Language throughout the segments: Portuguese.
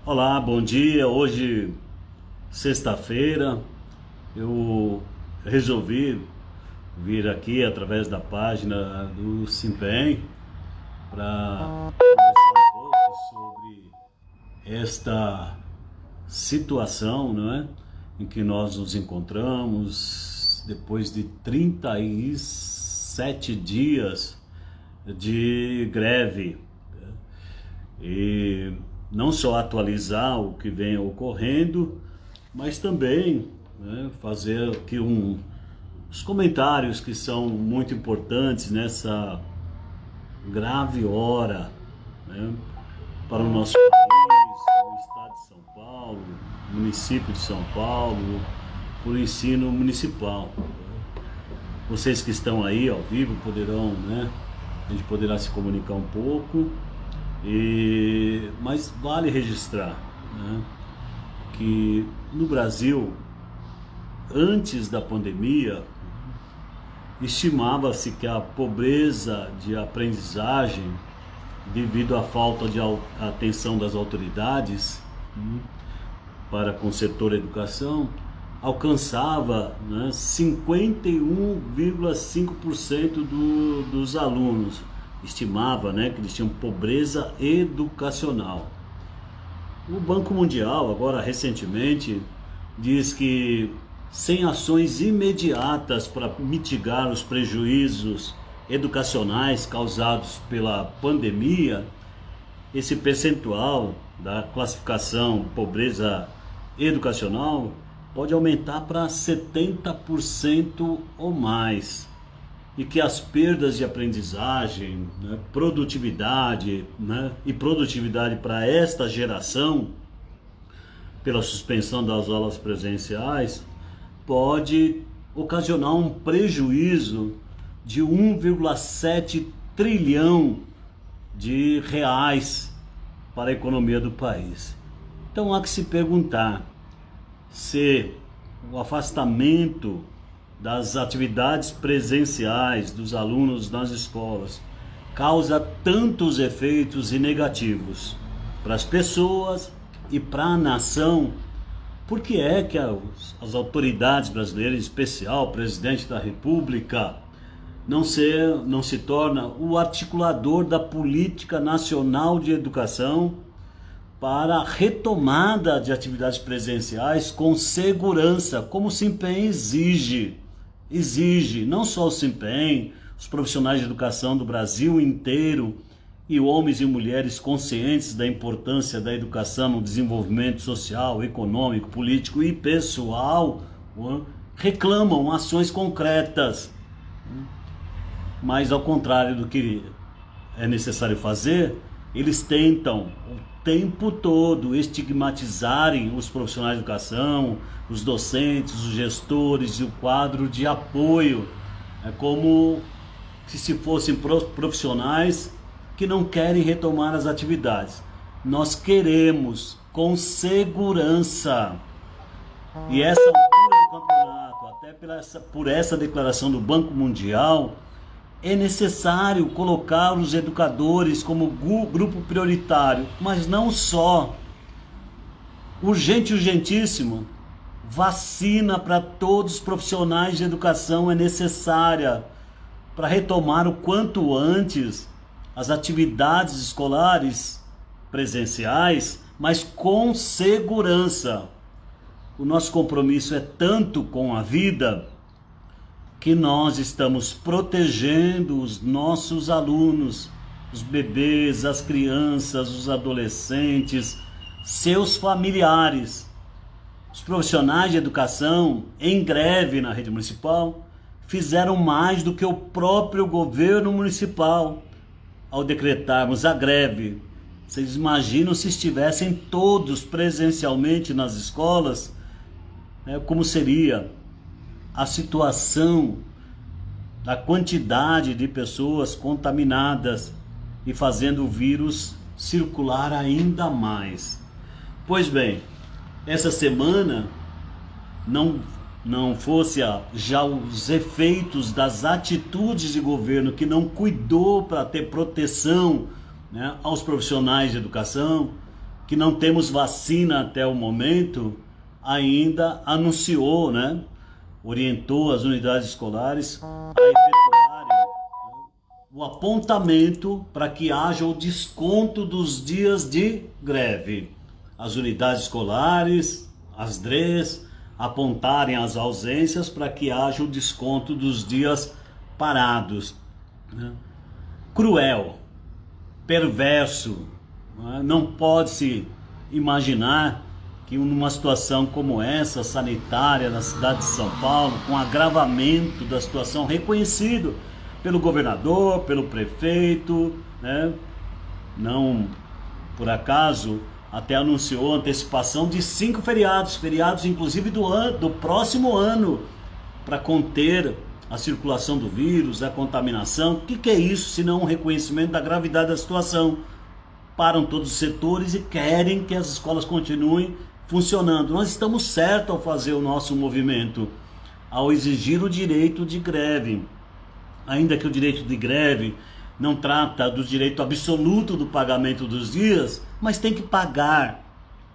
Olá, bom dia. Hoje, sexta-feira, eu resolvi vir aqui através da página do Simpem para conversar um pouco sobre esta situação, não é? Em que nós nos encontramos depois de 37 dias de greve. E não só atualizar o que vem ocorrendo, mas também, né, fazer aqui os comentários que são muito importantes nessa grave hora, né, para o nosso país, o estado de São Paulo, município de São Paulo, para o ensino municipal. Vocês que estão aí ao vivo poderão, né, a gente poderá se comunicar um pouco. Mas vale registrar, né, que no Brasil, antes da pandemia, estimava-se que a pobreza de aprendizagem, devido à falta de atenção das autoridades para com o setor educação, alcançava, né, 51,5% dos alunos. Estimava, né, que eles tinham pobreza educacional. O Banco Mundial, agora recentemente, diz que sem ações imediatas para mitigar os prejuízos educacionais causados pela pandemia, esse percentual da classificação pobreza educacional pode aumentar para 70% ou mais. E que as perdas de aprendizagem, né, produtividade, né, e produtividade para esta geração, pela suspensão das aulas presenciais, pode ocasionar um prejuízo de 1,7 trilhão de reais para a economia do país. Então há que se perguntar se o afastamento das atividades presenciais dos alunos nas escolas causa tantos efeitos negativos para as pessoas e para a nação. Por que é que as autoridades brasileiras, em especial o presidente da República, não se torna o articulador da política nacional de educação para a retomada de atividades presenciais com segurança, como o Simpem exige? Não só o Simpem, os profissionais de educação do Brasil inteiro e homens e mulheres conscientes da importância da educação no desenvolvimento social, econômico, político e pessoal, reclamam ações concretas. Mas ao contrário do que é necessário fazer, eles tentam o tempo todo estigmatizarem os profissionais de educação, os docentes, os gestores e o quadro de apoio. É como se fossem profissionais que não querem retomar as atividades. Nós queremos com segurança. E essa altura do campeonato, até por essa declaração do Banco Mundial, é necessário colocar os educadores como grupo prioritário, mas não só. Urgentíssimo, vacina para todos os profissionais de educação é necessária para retomar o quanto antes as atividades escolares presenciais, mas com segurança. O nosso compromisso é tanto com a vida que nós estamos protegendo os nossos alunos, os bebês, as crianças, os adolescentes, seus familiares. Os profissionais de educação em greve na rede municipal fizeram mais do que o próprio governo municipal ao decretarmos a greve. Vocês imaginam se estivessem todos presencialmente nas escolas, como seria a situação da quantidade de pessoas contaminadas e fazendo o vírus circular ainda mais. Pois bem, essa semana não fosse já os efeitos das atitudes de governo que não cuidou para ter proteção, né, aos profissionais de educação, que não temos vacina até o momento, ainda anunciou, né? Orientou as unidades escolares a efetuarem o apontamento para que haja o desconto dos dias de greve. As unidades escolares, as DREs, apontarem as ausências para que haja o desconto dos dias parados. Cruel, perverso, não pode-se imaginar que numa situação como essa, sanitária, na cidade de São Paulo, com agravamento da situação reconhecido pelo governador, pelo prefeito, né? Não por acaso até anunciou antecipação de 5 feriados inclusive do próximo ano, para conter a circulação do vírus, a contaminação. O que é isso senão um reconhecimento da gravidade da situação? Param todos os setores e querem que as escolas continuem funcionando. Nós estamos certos ao fazer o nosso movimento, ao exigir o direito de greve, ainda que o direito de greve não trata do direito absoluto do pagamento dos dias, mas tem que pagar.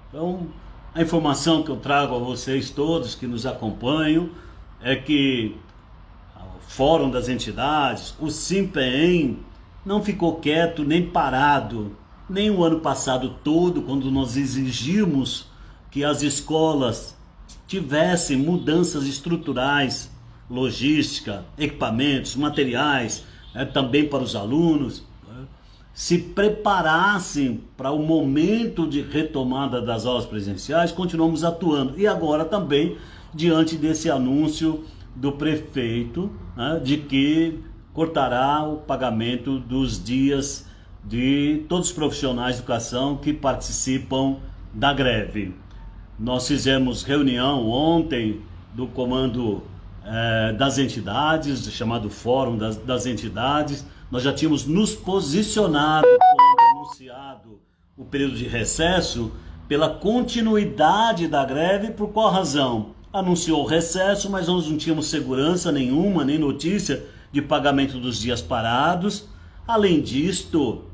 Então, a informação que eu trago a vocês todos que nos acompanham é que o Fórum das Entidades, o SIMPEEM, não ficou quieto nem parado, nem o ano passado todo, quando nós exigimos que as escolas tivessem mudanças estruturais, logística, equipamentos, materiais, também para os alunos, se preparassem para o momento de retomada das aulas presenciais. Continuamos atuando. E agora também, diante desse anúncio do prefeito, de que cortará o pagamento dos dias de todos os profissionais de educação que participam da greve. Nós fizemos reunião ontem do comando das entidades, chamado Fórum das Entidades. Nós já tínhamos nos posicionado quando anunciado o período de recesso pela continuidade da greve. Por qual razão? Anunciou o recesso, mas nós não tínhamos segurança nenhuma, nem notícia de pagamento dos dias parados. Além disto,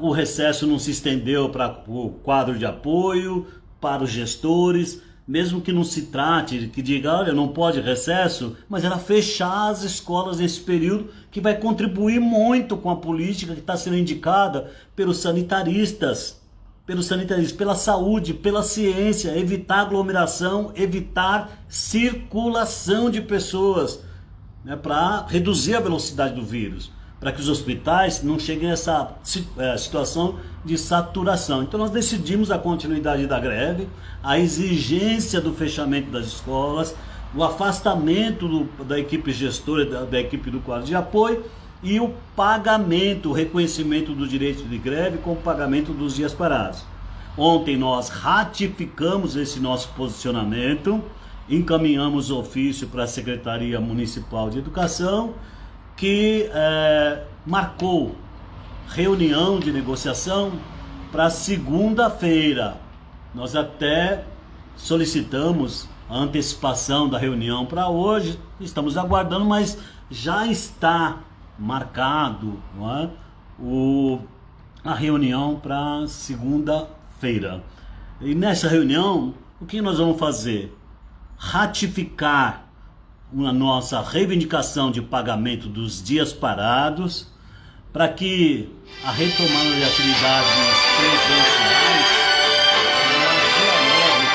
o recesso não se estendeu para o quadro de apoio, para os gestores, mesmo que não se trate de que diga, olha, não pode recesso, mas era fechar as escolas nesse período, que vai contribuir muito com a política que está sendo indicada pelos sanitaristas, pela saúde, pela ciência, evitar aglomeração, evitar circulação de pessoas, né, para reduzir a velocidade do vírus, para que os hospitais não cheguem a essa situação de saturação. Então nós decidimos a continuidade da greve, a exigência do fechamento das escolas, o afastamento da equipe gestora, da equipe do quadro de apoio, e o pagamento, o reconhecimento do direito de greve com o pagamento dos dias parados. Ontem nós ratificamos esse nosso posicionamento, encaminhamos ofício para a Secretaria Municipal de Educação, que marcou reunião de negociação para segunda-feira. Nós até solicitamos a antecipação da reunião para hoje, estamos aguardando, mas já está marcado, não é, a reunião para segunda-feira. E nessa reunião, o que nós vamos fazer? Ratificar a nossa reivindicação de pagamento dos dias parados, para que a retomada de atividades presenciais dialogue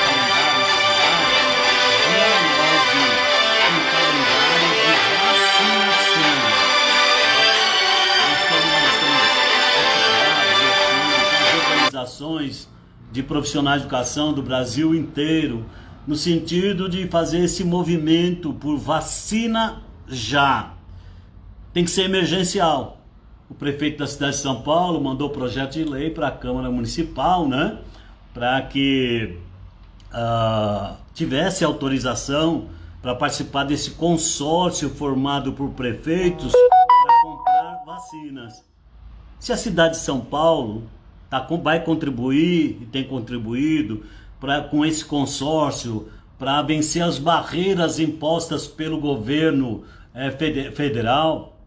o calendário de vacinação. As organizações de profissionais de educação do Brasil inteiro, no sentido de fazer esse movimento por vacina já. Tem que ser emergencial. O prefeito da cidade de São Paulo mandou projeto de lei para a Câmara Municipal, né, para que tivesse autorização para participar desse consórcio formado por prefeitos para comprar vacinas. Se a cidade de São Paulo vai contribuir e tem contribuído com esse consórcio para vencer as barreiras impostas pelo governo federal,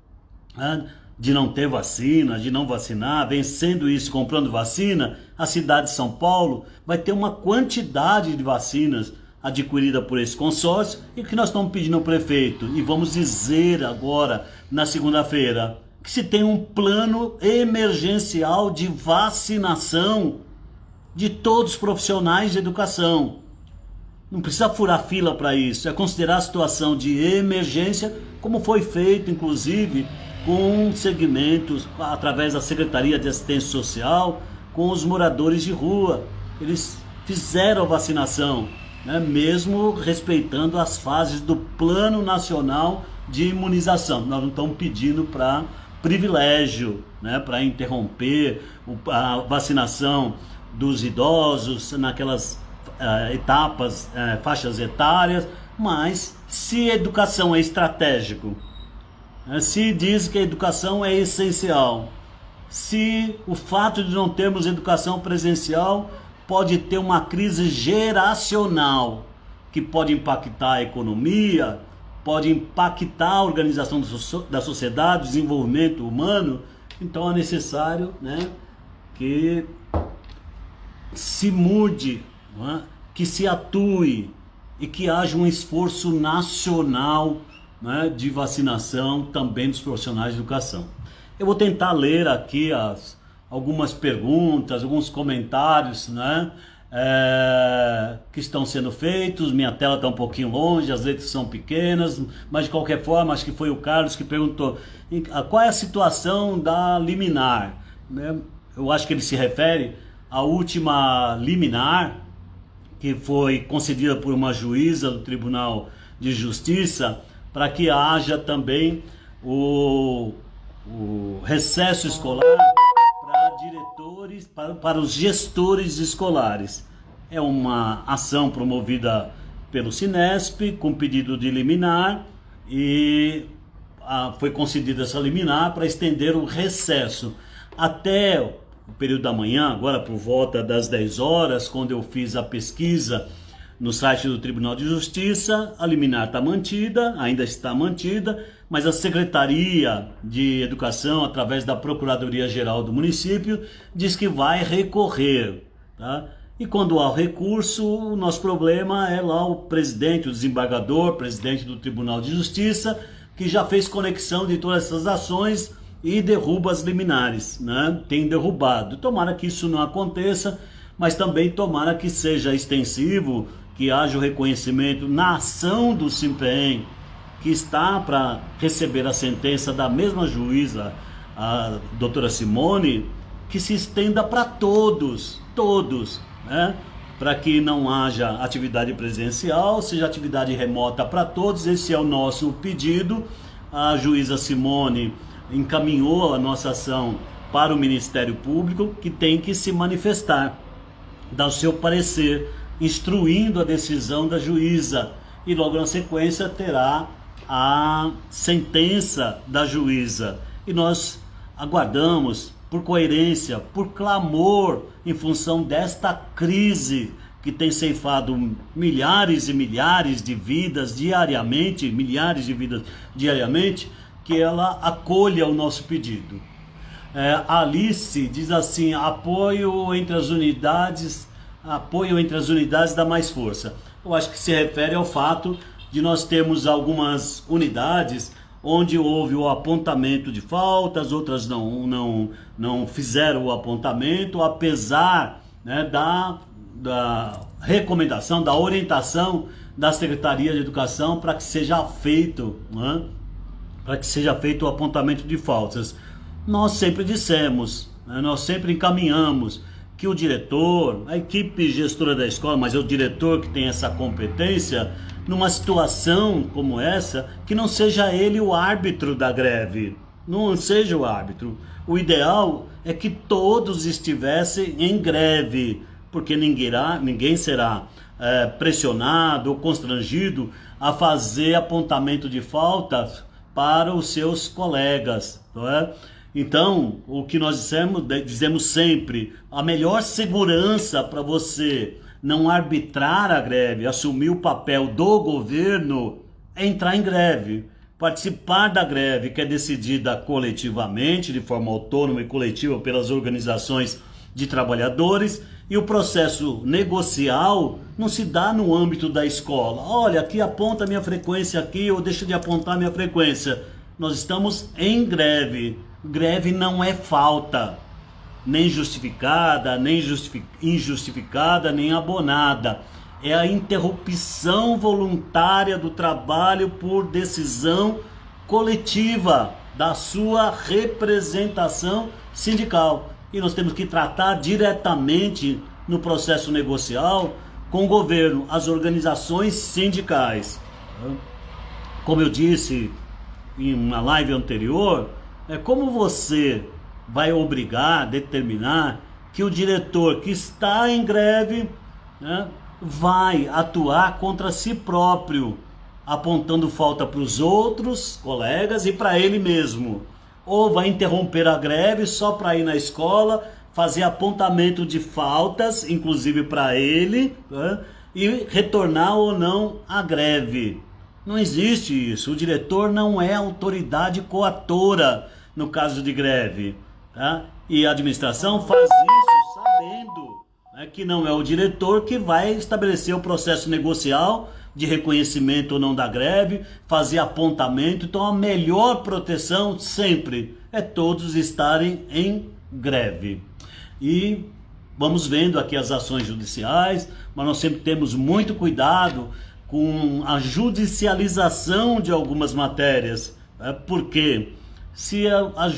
de não ter vacina, de não vacinar, vencendo isso, comprando vacina, a cidade de São Paulo vai ter uma quantidade de vacinas adquirida por esse consórcio e que nós estamos pedindo ao prefeito, e vamos dizer agora, na segunda-feira, que se tem um plano emergencial de vacinação de todos os profissionais de educação. Não precisa furar fila para isso, é considerar a situação de emergência, como foi feito, inclusive, com segmentos, através da Secretaria de Assistência Social, com os moradores de rua. Eles fizeram a vacinação, né, mesmo respeitando as fases do Plano Nacional de Imunização. Nós não estamos pedindo para privilégio, né, para interromper a vacinação dos idosos naquelas etapas, faixas etárias, mas se educação é estratégico, se diz que a educação é essencial, se o fato de não termos educação presencial pode ter uma crise geracional que pode impactar a economia, pode impactar a organização da sociedade, o desenvolvimento humano, então é necessário, né, que se mude, não é? Que se atue e que haja um esforço nacional, né, de vacinação também dos profissionais de educação. Eu vou tentar ler aqui algumas perguntas, alguns comentários, né, que estão sendo feitos. Minha tela está um pouquinho longe, as letras são pequenas, mas de qualquer forma, acho que foi o Carlos que perguntou qual é a situação da liminar, né? Eu acho que ele se refere à última liminar que foi concedida por uma juíza do Tribunal de Justiça para que haja também o recesso escolar para diretores, para os gestores escolares. É uma ação promovida pelo Sinesp com pedido de liminar e foi concedida essa liminar para estender o recesso até o período da manhã, agora por volta das 10 horas, quando eu fiz a pesquisa no site do Tribunal de Justiça. A liminar está mantida, ainda está mantida, mas a Secretaria de Educação, através da Procuradoria-Geral do município, diz que vai recorrer, tá? E quando há o recurso, o nosso problema é lá o presidente, o desembargador, presidente do Tribunal de Justiça, que já fez conexão de todas essas ações e derruba as liminares, né? Tem derrubado. Tomara que isso não aconteça, mas também tomara que seja extensivo, que haja o reconhecimento na ação do SINPEM, que está para receber a sentença da mesma juíza, a doutora Simone, que se estenda para todos, né? Para que não haja atividade presencial, seja atividade remota para todos. Esse é o nosso pedido. A juíza Simone encaminhou a nossa ação para o Ministério Público, que tem que se manifestar, dar o seu parecer, instruindo a decisão da juíza, e logo na sequência terá a sentença da juíza. E nós aguardamos, por coerência, por clamor, em função desta crise que tem ceifado milhares e milhares de vidas diariamente, que ela acolha o nosso pedido. A Alice diz assim: apoio entre as unidades dá mais força. Eu acho que se refere ao fato de nós termos algumas unidades onde houve o apontamento de faltas, outras não fizeram o apontamento, apesar, né, da recomendação, da orientação da Secretaria de Educação para que seja feito, né, para que seja feito o apontamento de faltas. Nós sempre dissemos, né, nós sempre encaminhamos que o diretor, a equipe gestora da escola, mas é o diretor que tem essa competência, numa situação como essa, que não seja ele o árbitro da greve, não seja o árbitro. O ideal é que todos estivessem em greve, porque ninguém será pressionado ou constrangido a fazer apontamento de faltas para os seus colegas, não é? Então, o que nós dizemos sempre, a melhor segurança para você não arbitrar a greve, assumir o papel do governo, é entrar em greve. participar da greve, que é decidida coletivamente, de forma autônoma e coletiva pelas organizações de trabalhadores, e o processo negocial não se dá no âmbito da escola. Olha, aqui aponta a minha frequência aqui, ou deixa de apontar a minha frequência. Nós estamos em greve. Greve não é falta, nem justificada, nem injustificada, nem abonada. É a interrupção voluntária do trabalho por decisão coletiva da sua representação sindical. E nós temos que tratar diretamente no processo negocial com o governo, as organizações sindicais. Como eu disse em uma live anterior, como você vai obrigar, determinar que o diretor que está em greve, né, vai atuar contra si próprio, apontando falta para os outros colegas e para ele mesmo, ou vai interromper a greve só para ir na escola, fazer apontamento de faltas, inclusive para ele, né, e retornar ou não à greve. Não existe isso. O diretor não é autoridade coatora no caso de greve, tá? E a administração faz isso sabendo, né, que não é o diretor que vai estabelecer o processo negocial de reconhecimento ou não da greve, fazer apontamento. Então a melhor proteção sempre é todos estarem em greve. E vamos vendo aqui as ações judiciais, mas nós sempre temos muito cuidado com a judicialização de algumas matérias, né? Porque se a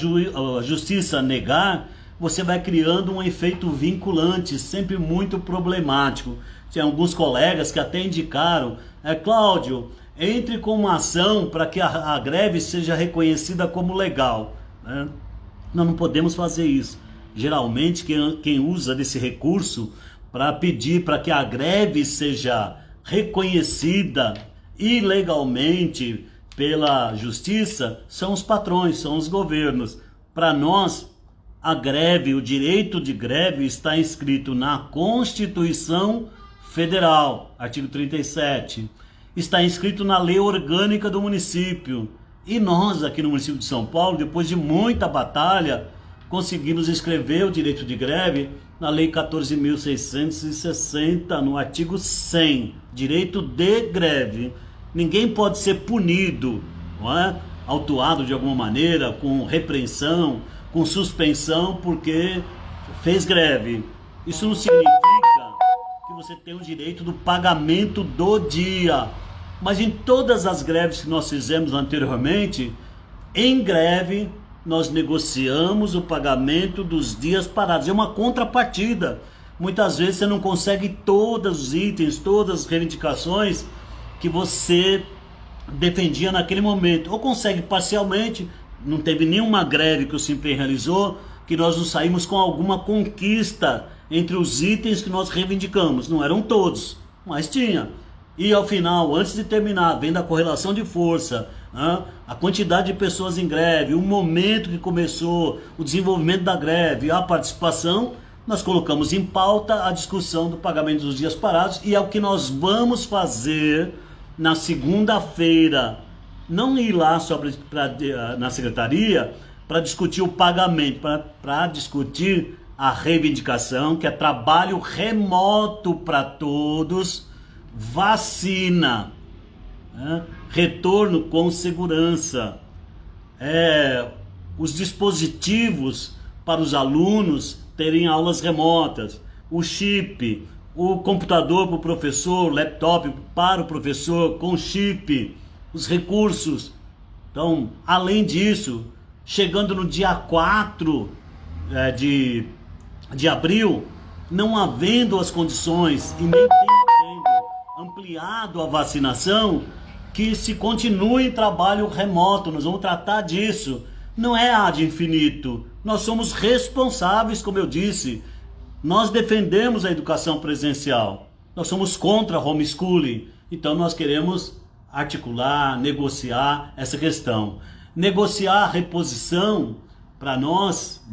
justiça negar, você vai criando um efeito vinculante, sempre muito problemático. Tem alguns colegas que até indicaram, Cláudio, entre com uma ação para que a greve seja reconhecida como legal, né? Nós não podemos fazer isso. Geralmente quem usa desse recurso para pedir para que a greve seja reconhecida ilegalmente pela justiça são os patrões, são os governos. Para nós, a greve, o direito de greve está inscrito na Constituição Federal, artigo 37. Está inscrito na Lei Orgânica do município. E nós, aqui no município de São Paulo, depois de muita batalha, conseguimos escrever o direito de greve na Lei 14.660, no artigo 100, direito de greve. Ninguém pode ser punido, não é? Autuado de alguma maneira, com repreensão, com suspensão, porque fez greve. Isso não significa que você tem o direito do pagamento do dia. Mas em todas as greves que nós fizemos anteriormente, em greve, nós negociamos o pagamento dos dias parados. É uma contrapartida. Muitas vezes você não consegue todos os itens, todas as reivindicações que você defendia naquele momento. Ou consegue parcialmente. Não teve nenhuma greve que o Simpem realizou que nós não saímos com alguma conquista entre os itens que nós reivindicamos. Não eram todos, mas tinha. E ao final, antes de terminar, vendo a correlação de força, a quantidade de pessoas em greve, o momento que começou o desenvolvimento da greve, a participação, nós colocamos em pauta a discussão do pagamento dos dias parados, e é o que nós vamos fazer na segunda-feira. Não ir lá só na secretaria para discutir o pagamento, para discutir a reivindicação, que é trabalho remoto para todos, vacina, retorno com segurança, os dispositivos para os alunos terem aulas remotas, o chip, o computador para o professor, o laptop para o professor com chip, os recursos. Então, além disso, chegando no dia 4 de abril, não havendo as condições e nem tendo ampliado a vacinação, que se continue em trabalho remoto. Nós vamos tratar disso. Não é ad infinito. Nós somos responsáveis, como eu disse. Nós defendemos a educação presencial. Nós somos contra homeschooling. Então nós queremos articular, negociar essa questão. Negociar a reposição, para nós,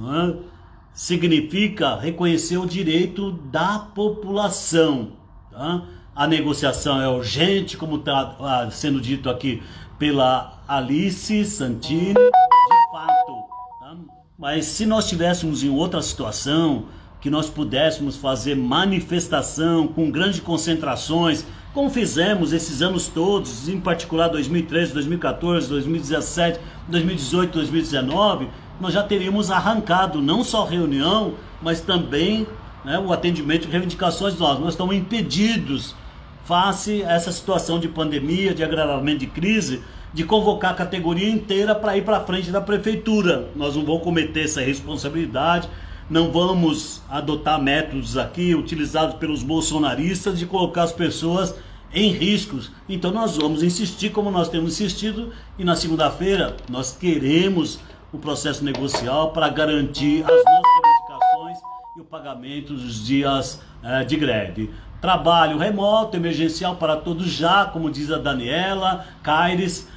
significa reconhecer o direito da população. Tá? A negociação é urgente, como está sendo dito aqui pela Alice Santini, de fato, tá? Mas se nós estivéssemos em outra situação, que nós pudéssemos fazer manifestação com grandes concentrações, como fizemos esses anos todos, em particular 2013, 2014, 2017, 2018, 2019, nós já teríamos arrancado não só reunião, mas também, né, o atendimento de reivindicações nossas. Nós estamos impedidos, face a essa situação de pandemia, de agravamento de crise, de convocar a categoria inteira para ir para frente da prefeitura. Nós não vamos cometer essa responsabilidade, não vamos adotar métodos aqui utilizados pelos bolsonaristas de colocar as pessoas em riscos. Então nós vamos insistir como nós temos insistido, e na segunda-feira nós queremos o processo negocial para garantir as nossas reivindicações e o pagamento dos dias de greve. Trabalho remoto, emergencial para todos já, como diz a Daniela Caires,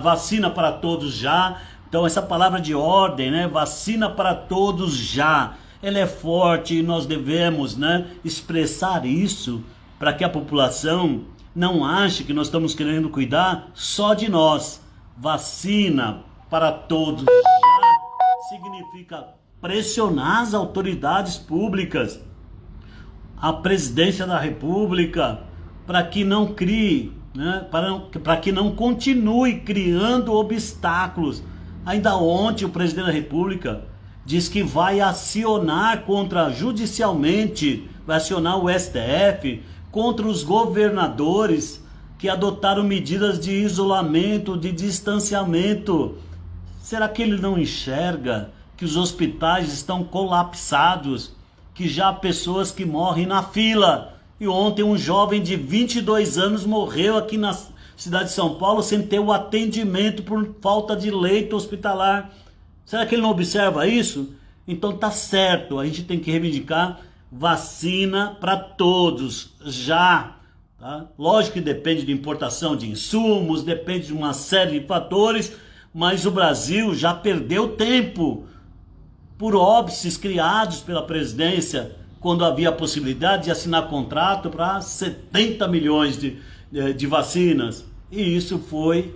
vacina para todos já. Então essa palavra de ordem, né, vacina para todos já, ela é forte, e nós devemos, né, expressar isso para que a população não ache que nós estamos querendo cuidar só de nós. Vacina para todos já significa pressionar as autoridades públicas, a presidência da República, para que não crie, né, para que não continue criando obstáculos. Ainda ontem o presidente da República diz que vai acionar judicialmente, vai acionar o STF contra os governadores que adotaram medidas de isolamento, de distanciamento. Será que ele não enxerga que os hospitais estão colapsados, que já há pessoas que morrem na fila? E ontem um jovem de 22 anos morreu aqui na cidade de São Paulo sem ter o atendimento por falta de leito hospitalar. Será que ele não observa isso? Então tá certo, a gente tem que reivindicar vacina para todos, já. Tá? Lógico que depende de importação de insumos, depende de uma série de fatores, mas o Brasil já perdeu tempo por óbices criados pela presidência, quando havia a possibilidade de assinar contrato para 70 milhões de vacinas, e isso foi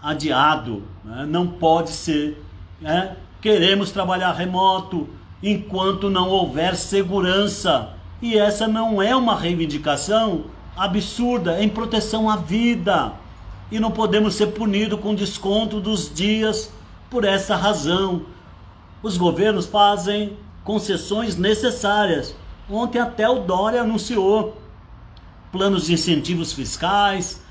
adiado, né? Não pode ser, né? Queremos trabalhar remoto enquanto não houver segurança, e essa não é uma reivindicação absurda, é em proteção à vida, e não podemos ser punidos com desconto dos dias por essa razão. Os governos fazem concessões necessárias. Ontem até o Dória anunciou planos de incentivos fiscais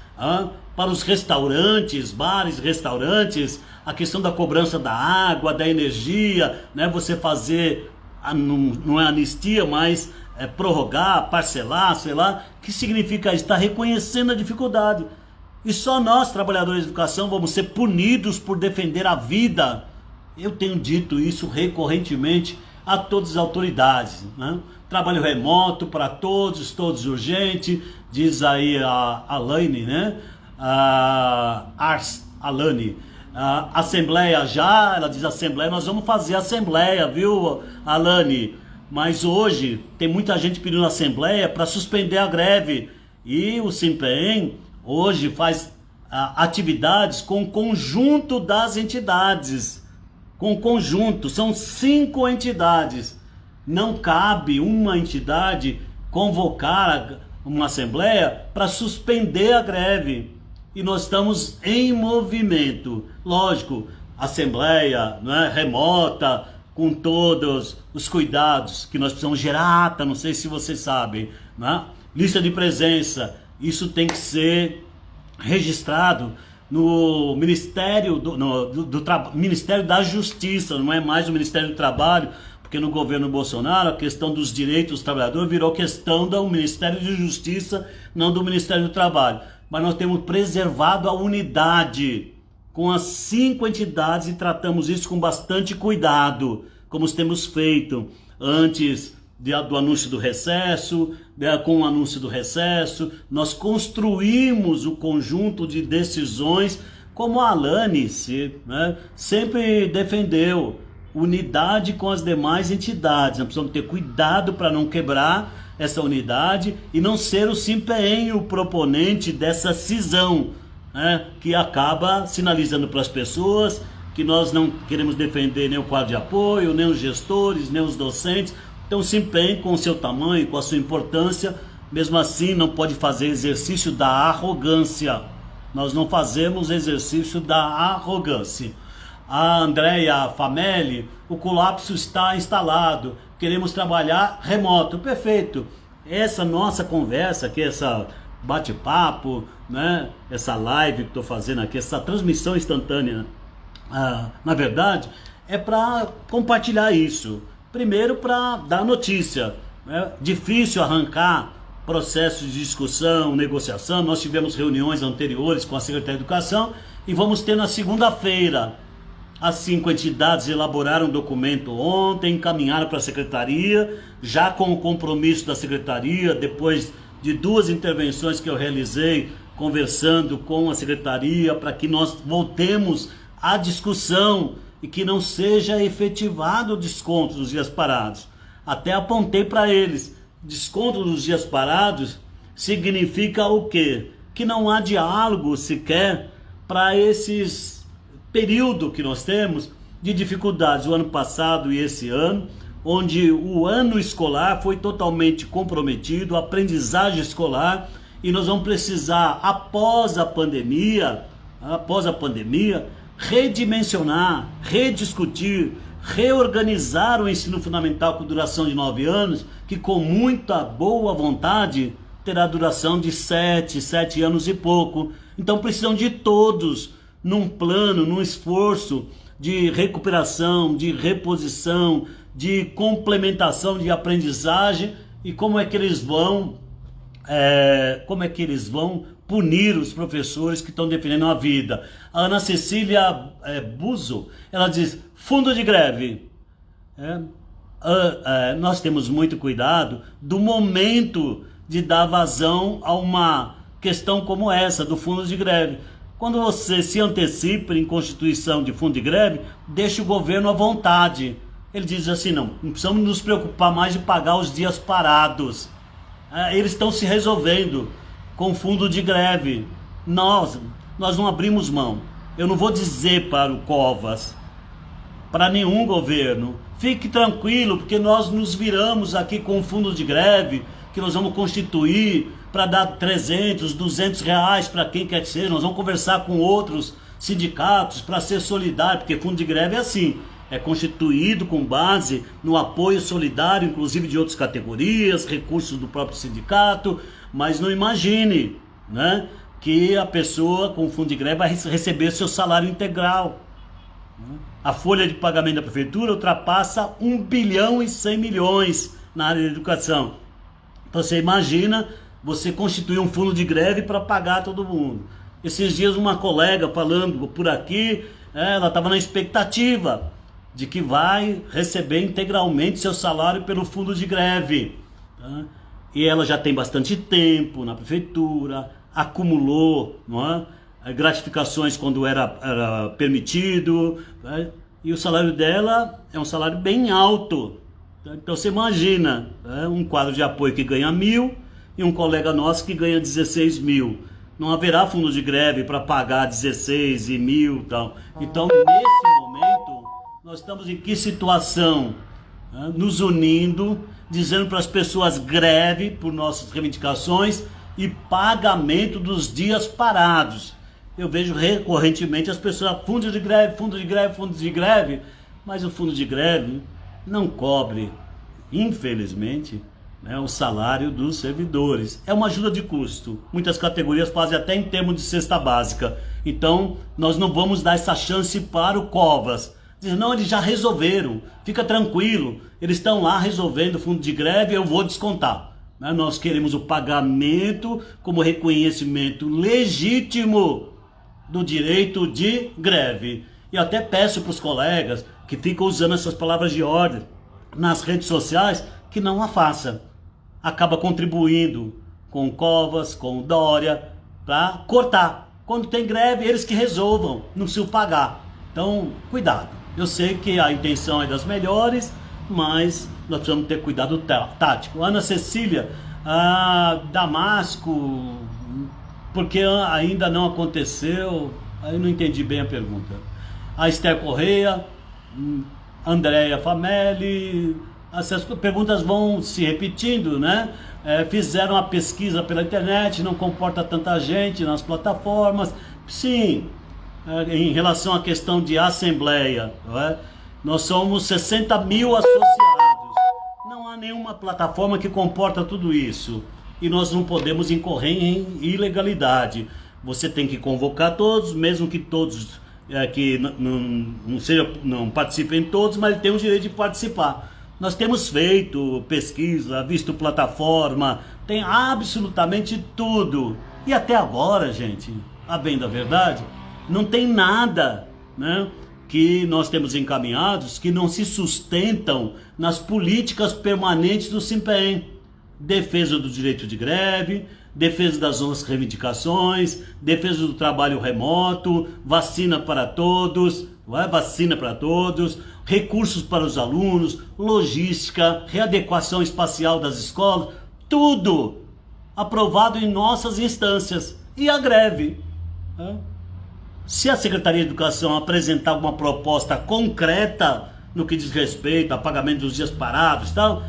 para os restaurantes, bares, restaurantes, a questão da cobrança da água, da energia, né? Você fazer, não é anistia, mas prorrogar, parcelar, sei lá. O que significa isso? Está reconhecendo a dificuldade. E só nós, trabalhadores de educação, vamos ser punidos por defender a vida. Eu tenho dito isso recorrentemente a todas as autoridades, né? Trabalho remoto para todos, todos urgente, diz aí a Alane, né? Alane. Assembleia já, ela diz assembleia, nós vamos fazer assembleia, viu, Alane? Mas hoje tem muita gente pedindo assembleia para suspender a greve, e o SINPEM hoje faz atividades com o conjunto das entidades, com o conjunto, são 5 entidades. Não cabe uma entidade convocar uma assembleia para suspender a greve. E nós estamos em movimento. Lógico, assembleia, não é, remota, com todos os cuidados que nós precisamos gerar ata, não sei se vocês sabem, né? Lista de presença, isso tem que ser registrado no Ministério Ministério da Justiça, não é mais o Ministério do Trabalho, porque no governo Bolsonaro a questão dos direitos dos trabalhadores virou questão do Ministério da Justiça, não do Ministério do Trabalho. Mas nós temos preservado a unidade com as 5 entidades e tratamos isso com bastante cuidado, como temos feito antes do anúncio do recesso, com o anúncio do recesso. Nós construímos o conjunto de decisões, como a Alane sempre defendeu, unidade com as demais entidades. Nós precisamos ter cuidado para não quebrar essa unidade e não ser o SINPEM o proponente dessa cisão. né, que acaba sinalizando para as pessoas que nós não queremos defender nem o quadro de apoio, nem os gestores, nem os docentes. Então se empenhe com o seu tamanho, com a sua importância, mesmo assim não pode fazer exercício da arrogância. Nós não fazemos exercício da arrogância. A Andréia Famelli, o colapso está instalado, queremos trabalhar remoto. Perfeito. Essa nossa conversa aqui, essa bate-papo, né? Essa live que estou fazendo aqui, essa transmissão instantânea, na verdade, é para compartilhar isso. Primeiro, para dar notícia. É difícil arrancar processos de discussão, negociação. Nós tivemos reuniões anteriores com a Secretaria de Educação e vamos ter na segunda-feira. As 5 entidades elaboraram um documento ontem, encaminharam para a Secretaria, já com o compromisso da Secretaria, depois de 2 intervenções que eu realizei, conversando com a Secretaria, para que nós voltemos à discussão e que não seja efetivado o desconto dos dias parados. Até apontei para eles, desconto dos dias parados significa o quê? Que não há diálogo sequer para esses período que nós temos de dificuldades, o ano passado e esse ano, onde o ano escolar foi totalmente comprometido, a aprendizagem escolar, e nós vamos precisar, após a pandemia, redimensionar, rediscutir, reorganizar o ensino fundamental com duração de 9 anos, que com muita boa vontade terá duração de 7 anos e pouco. Então precisam de todos, num plano, num esforço de recuperação, de reposição, de complementação de aprendizagem. E como é que eles vão punir os professores que estão defendendo a vida? A Ana Cecília Buzo, ela diz, fundo de greve. Nós temos muito cuidado do momento de dar vazão a uma questão como essa, do fundo de greve. Quando você se antecipa em constituição de fundo de greve, deixa o governo à vontade. Ele diz assim, não precisamos nos preocupar mais de pagar os dias parados. Eles estão se resolvendo com fundo de greve. Nós não abrimos mão. Eu não vou dizer para o Covas, para nenhum governo, fique tranquilo, porque nós nos viramos aqui com o fundo de greve, que nós vamos constituir para dar 300, 200 reais para quem quer que seja. Nós vamos conversar com outros sindicatos para ser solidário, porque fundo de greve é assim, é constituído com base no apoio solidário, inclusive de outras categorias, recursos do próprio sindicato. Mas não imagine, né, que a pessoa com fundo de greve vai receber seu salário integral. A folha de pagamento da prefeitura ultrapassa 1 bilhão e 100 milhões na área de educação. Então você imagina você constituir um fundo de greve para pagar todo mundo. Esses dias uma colega falando por aqui, ela estava na expectativa de que vai receber integralmente seu salário pelo fundo de greve. Tá? E ela já tem bastante tempo na prefeitura, acumulou, não é, gratificações quando era permitido, tá? E o salário dela é um salário bem alto. Tá? Então você imagina, um quadro de apoio que ganha 1.000 e um colega nosso que ganha 16 mil. Não haverá fundo de greve para pagar 16 e 1.000 e tal. Então, nesse momento, nós estamos em que situação? Nos unindo, dizendo para as pessoas greve por nossas reivindicações e pagamento dos dias parados. Eu vejo recorrentemente as pessoas, fundo de greve, fundo de greve, fundo de greve, mas o fundo de greve não cobre, infelizmente, o salário dos servidores. É uma ajuda de custo. Muitas categorias fazem até em termos de cesta básica. Então, nós não vamos dar essa chance para o Covas. Diz, não, eles já resolveram, fica tranquilo, eles estão lá resolvendo o fundo de greve, eu vou descontar. Nós queremos o pagamento como reconhecimento legítimo do direito de greve. E até peço para os colegas que ficam usando essas palavras de ordem nas redes sociais, que não a faça. Acaba contribuindo com o Covas, com o Dória, para cortar. Quando tem greve, eles que resolvam, não precisa pagar. Então, cuidado. Eu sei que a intenção é das melhores, mas nós precisamos ter cuidado tático. Ana Cecília, Damasco, porque ainda não aconteceu. Aí eu não entendi bem a pergunta. A Esther Correia, Andréia Famelli, essas perguntas vão se repetindo, né? Fizeram a pesquisa pela internet, não comporta tanta gente nas plataformas. Sim, em relação à questão de assembleia, não é? Nós somos 60 mil associados. Não há nenhuma plataforma que comporta tudo isso. E nós não podemos incorrer em ilegalidade. Você tem que convocar todos, mesmo que todos que não participem todos, mas ele tem o direito de participar. Nós temos feito pesquisa, visto plataforma, tem absolutamente tudo. E até agora, gente, a bem da verdade, não tem nada, né, que nós temos encaminhados que não se sustentam nas políticas permanentes do SINPEM. Defesa do direito de greve, defesa das nossas reivindicações, defesa do trabalho remoto, vacina para todos, recursos para os alunos, logística, readequação espacial das escolas, tudo aprovado em nossas instâncias. E a greve, né? Se a Secretaria de Educação apresentar uma proposta concreta no que diz respeito a pagamento dos dias parados e tal,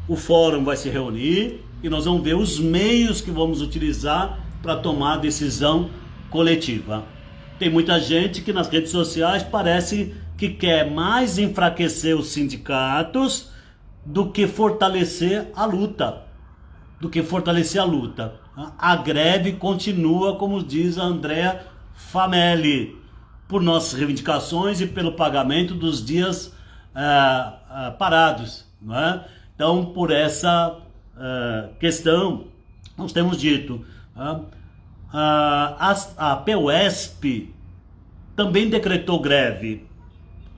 o fórum vai se reunir e nós vamos ver os meios que vamos utilizar para tomar a decisão coletiva. Tem muita gente que nas redes sociais parece que quer mais enfraquecer os sindicatos do que fortalecer a luta. A greve continua, como diz a Andréia Famelli, por nossas reivindicações e pelo pagamento dos dias parados, não é? Então, por essa questão, nós temos dito, a PUESP também decretou greve,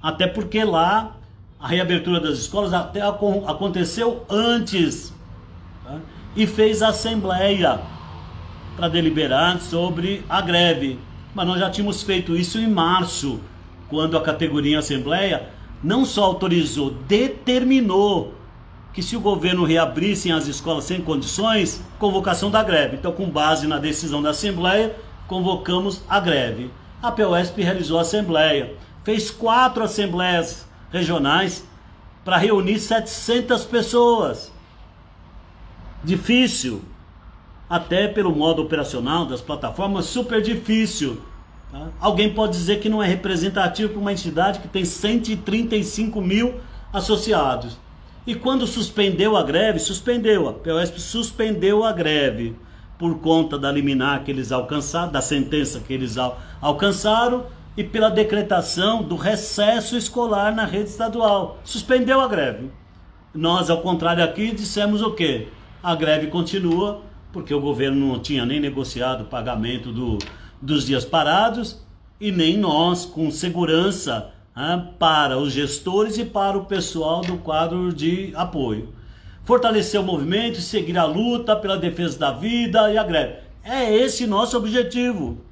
até porque lá a reabertura das escolas até aconteceu antes, tá? E fez assembleia para deliberar sobre a greve. Mas nós já tínhamos feito isso em março, quando a categoria Assembleia não só autorizou, determinou que se o governo reabrisse as escolas sem condições, convocação da greve. Então, com base na decisão da Assembleia, convocamos a greve. A PUESP realizou a Assembleia, fez 4 assembleias regionais para reunir 700 pessoas. Difícil. Até pelo modo operacional das plataformas, super difícil. Tá? Alguém pode dizer que não é representativo para uma entidade que tem 135 mil associados. E quando suspendeu a greve, a PUESP suspendeu a greve por conta da liminar que eles alcançaram, da sentença que eles alcançaram e pela decretação do recesso escolar na rede estadual. Suspendeu a greve. Nós, ao contrário aqui, dissemos o quê? A greve continua, porque o governo não tinha nem negociado o pagamento dos dias parados e nem nós, com segurança, para os gestores e para o pessoal do quadro de apoio. Fortalecer o movimento e seguir a luta pela defesa da vida e a greve. É esse nosso objetivo.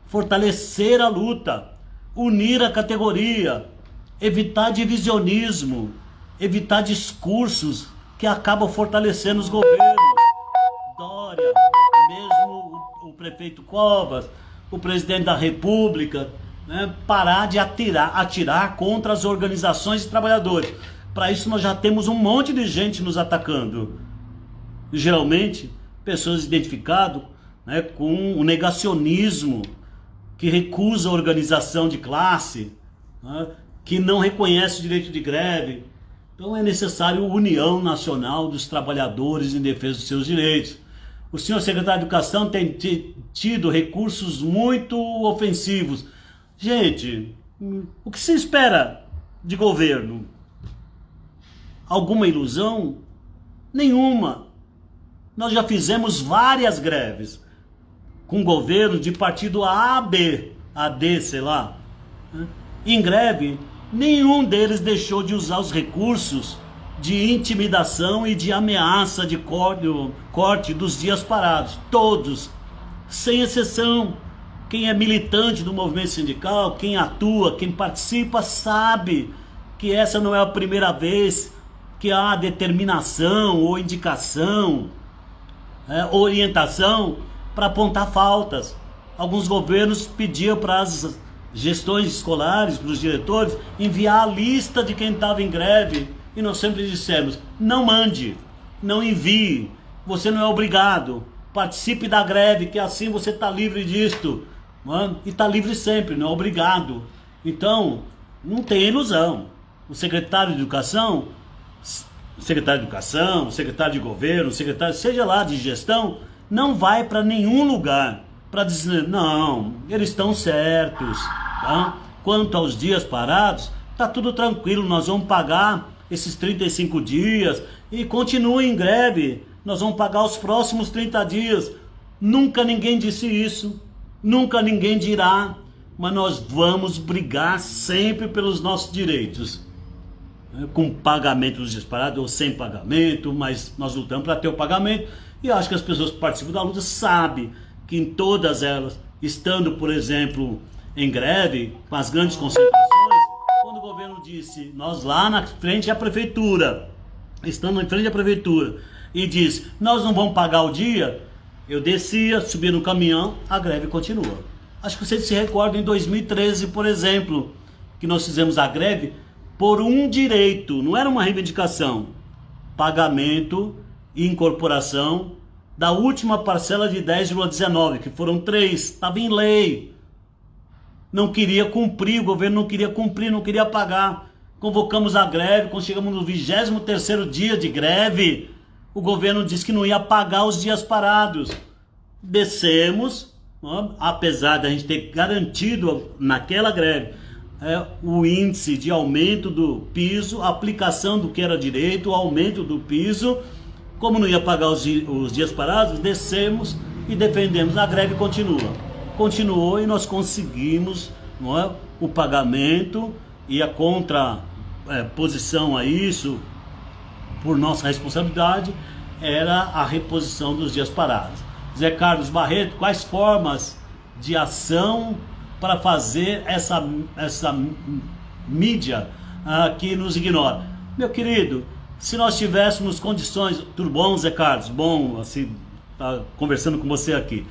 Fortalecer a luta, unir a categoria, evitar divisionismo, evitar discursos que acabam fortalecendo os governos. Dória, mesmo o prefeito Covas, o presidente da República, né, parar de atirar contra as organizações de trabalhadores. Para isso nós já temos um monte de gente nos atacando. Geralmente, pessoas identificadas, né, com o negacionismo, que recusa a organização de classe, né, que não reconhece o direito de greve. Então é necessário união nacional dos trabalhadores em defesa dos seus direitos. O senhor secretário de Educação tem tido recursos muito ofensivos. Gente, o que se espera de governo? Alguma ilusão? Nenhuma. Nós já fizemos várias greves com governo de partido A, B, AD, sei lá. Em greve, nenhum deles deixou de usar os recursos de intimidação e de ameaça de corte dos dias parados. Todos, sem exceção. Quem é militante do movimento sindical, quem atua, quem participa, sabe que essa não é a primeira vez que há determinação ou indicação, orientação para apontar faltas. Alguns governos pediam para as gestões escolares, para os diretores, enviar a lista de quem estava em greve. E nós sempre dissemos, não mande, não envie, você não é obrigado, participe da greve, que assim você está livre disto. Mano, e está livre sempre, não é obrigado. Então, não tem ilusão. O secretário de Educação, o secretário de Governo, o secretário, seja lá, de gestão, não vai para nenhum lugar para dizer, não, eles estão certos. Tá? Quanto aos dias parados, tá tudo tranquilo, nós vamos pagar esses 35 dias e continue em greve, nós vamos pagar os próximos 30 dias. Nunca ninguém disse isso, nunca ninguém dirá, mas nós vamos brigar sempre pelos nossos direitos, com pagamento dos dias parados ou sem pagamento, mas nós lutamos para ter o pagamento. E acho que as pessoas que participam da luta sabem que em todas elas, estando, por exemplo, em greve, com as grandes concentrações, quando o governo disse, nós lá na frente à prefeitura, estando em frente à prefeitura, e disse, nós não vamos pagar o dia, eu descia, subia no caminhão, a greve continua. Acho que vocês se recordam em 2013, por exemplo, que nós fizemos a greve por um direito, não era uma reivindicação, pagamento e incorporação da última parcela de 10,19, que foram 3, estava em lei. Não queria cumprir, o governo não queria cumprir, não queria pagar. Convocamos a greve, quando chegamos no 23º dia de greve, o governo disse que não ia pagar os dias parados. Descemos, apesar de a gente ter garantido naquela greve o índice de aumento do piso, a aplicação do que era direito, o aumento do piso. Como não ia pagar os dias parados, descemos e defendemos. A greve continuou e nós conseguimos, o pagamento, e a contraposição a isso, por nossa responsabilidade, era a reposição dos dias parados. Zé Carlos Barreto, quais formas de ação para fazer essa mídia que nos ignora? Meu querido, se nós tivéssemos condições... Tudo bom, Zé Carlos? Bom, assim, tá conversando com você aqui.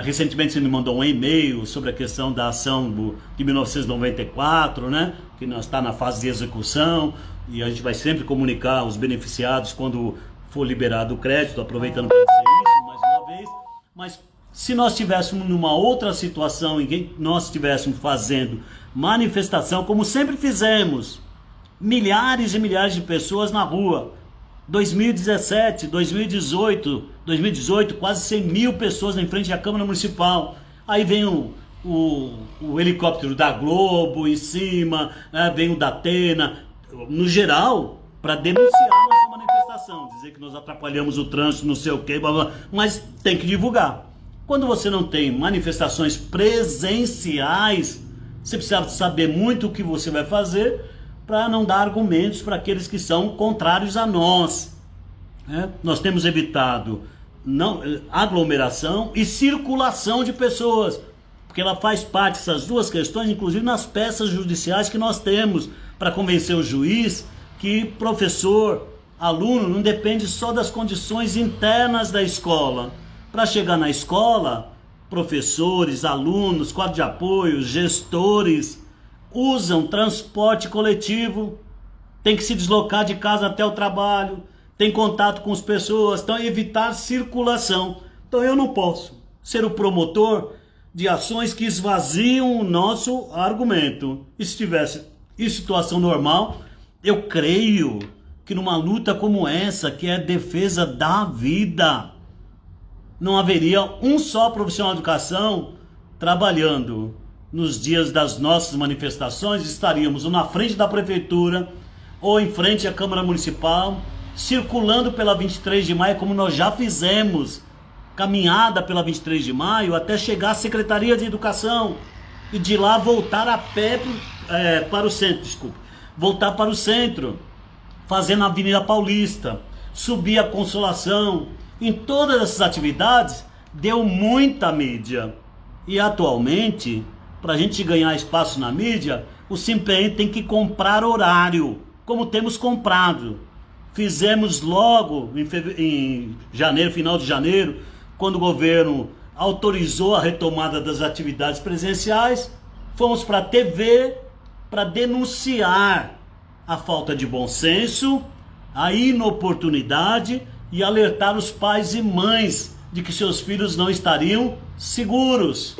Recentemente você me mandou um e-mail sobre a questão da ação de 1994, né? Que nós está na fase de execução, e a gente vai sempre comunicar os beneficiados quando for liberado o crédito, aproveitando para dizer isso mais uma vez. Mas se nós estivéssemos numa outra situação em que nós estivéssemos fazendo manifestação, como sempre fizemos, milhares e milhares de pessoas na rua, 2017, 2018, quase 100 mil pessoas em frente à Câmara Municipal. Aí vem o helicóptero da Globo em cima, vem o da Atena, no geral, para denunciar nossa manifestação, dizer que nós atrapalhamos o trânsito, não sei o que, blá, blá, mas tem que divulgar. Quando você não tem manifestações presenciais, você precisa saber muito o que você vai fazer para não dar argumentos para aqueles que são contrários a nós. Nós temos evitado aglomeração e circulação de pessoas, porque ela faz parte dessas duas questões, inclusive nas peças judiciais que nós temos, para convencer o juiz que professor, aluno, não depende só das condições internas da escola. Para chegar na escola, professores, alunos, quadro de apoio, gestores, usam transporte coletivo, tem que se deslocar de casa até o trabalho, tem contato com as pessoas, então evitar circulação. Então eu não posso ser o promotor de ações que esvaziam o nosso argumento. E se estivesse em situação normal, eu creio que numa luta como essa, que é a defesa da vida, não haveria um só profissional de educação trabalhando. Nos dias das nossas manifestações, estaríamos ou na frente da prefeitura ou em frente à Câmara Municipal, circulando pela 23 de maio, como nós já fizemos, caminhada pela 23 de maio até chegar à Secretaria de Educação e de lá voltar a pé para o centro, voltar para o centro, fazendo a Avenida Paulista, subir a Consolação. Em todas essas atividades deu muita mídia. E atualmente, para a gente ganhar espaço na mídia, o SIMPEM tem que comprar horário, como temos comprado. Fizemos logo em janeiro, final de janeiro, quando o governo autorizou a retomada das atividades presenciais, fomos para a TV para denunciar a falta de bom senso, a inoportunidade e alertar os pais e mães de que seus filhos não estariam seguros.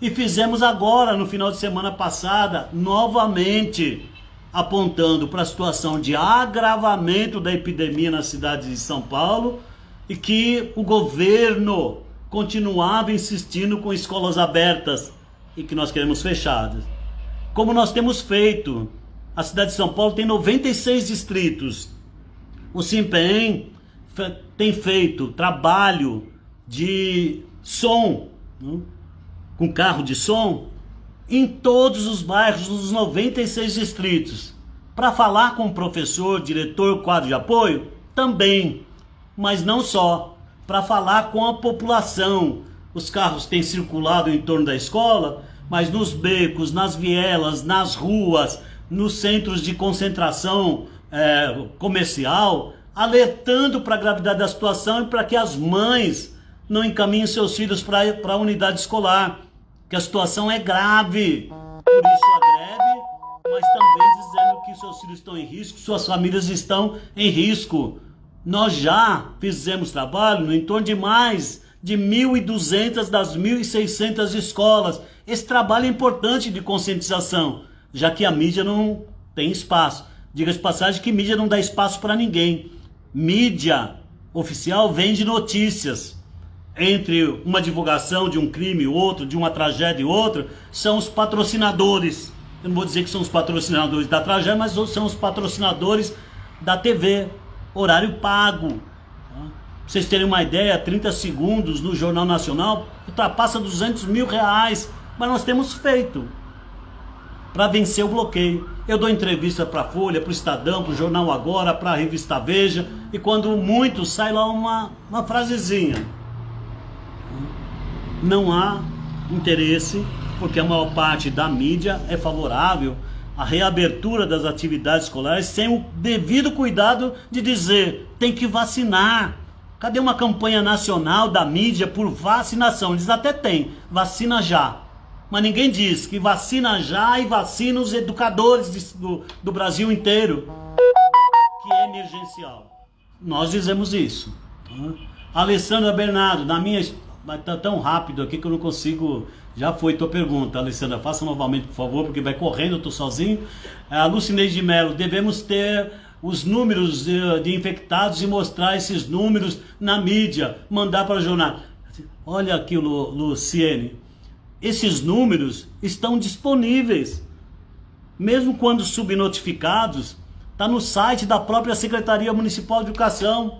E fizemos agora, no final de semana passada, novamente, apontando para a situação de agravamento da epidemia na cidade de São Paulo e que o governo continuava insistindo com escolas abertas e que nós queremos fechadas. Como nós temos feito, a cidade de São Paulo tem 96 distritos. O SINPEM tem feito trabalho de som, com carro de som, em todos os bairros dos 96 distritos. Para falar com o professor, diretor, quadro de apoio, também. Mas não só. Para falar com a população. Os carros têm circulado em torno da escola, mas nos becos, nas vielas, nas ruas, nos centros de concentração comercial, alertando para a gravidade da situação e para que as mães não encaminhem seus filhos para a unidade escolar, que a situação é grave. Por isso a greve, mas também dizendo que seus filhos estão em risco, suas famílias estão em risco. Nós já fizemos trabalho no entorno de mais de 1.200 das 1.600 escolas. Esse trabalho é importante de conscientização, já que a mídia não tem espaço. Diga-se de passagem que mídia não dá espaço para ninguém. Mídia oficial vende notícias. Entre uma divulgação de um crime e outro, de uma tragédia e outra, são os patrocinadores. Eu não vou dizer que são os patrocinadores da tragédia, mas são os patrocinadores da TV, horário pago. Pra vocês terem uma ideia, 30 segundos no Jornal Nacional ultrapassa 200 mil reais, mas nós temos feito para vencer o bloqueio. Eu dou entrevista para a Folha, para o Estadão, para o Jornal Agora, para a revista Veja, e quando muito sai lá uma frasezinha. Não há interesse, porque a maior parte da mídia é favorável à reabertura das atividades escolares sem o devido cuidado de dizer, tem que vacinar. Cadê uma campanha nacional da mídia por vacinação? Eles até têm, vacina já. Mas ninguém diz que vacina já e vacina os educadores do Brasil inteiro, que é emergencial. Nós dizemos isso. Alessandra Bernardo, na minha... Mas tá tão rápido aqui que eu não consigo... Já foi tua pergunta, Alessandra. Faça novamente, por favor, porque vai correndo, eu tô sozinho. A Lucineide de Mello, devemos ter os números de infectados e mostrar esses números na mídia, mandar para o jornal. Olha aqui, Luciene. Esses números estão disponíveis. Mesmo quando subnotificados, está no site da própria Secretaria Municipal de Educação.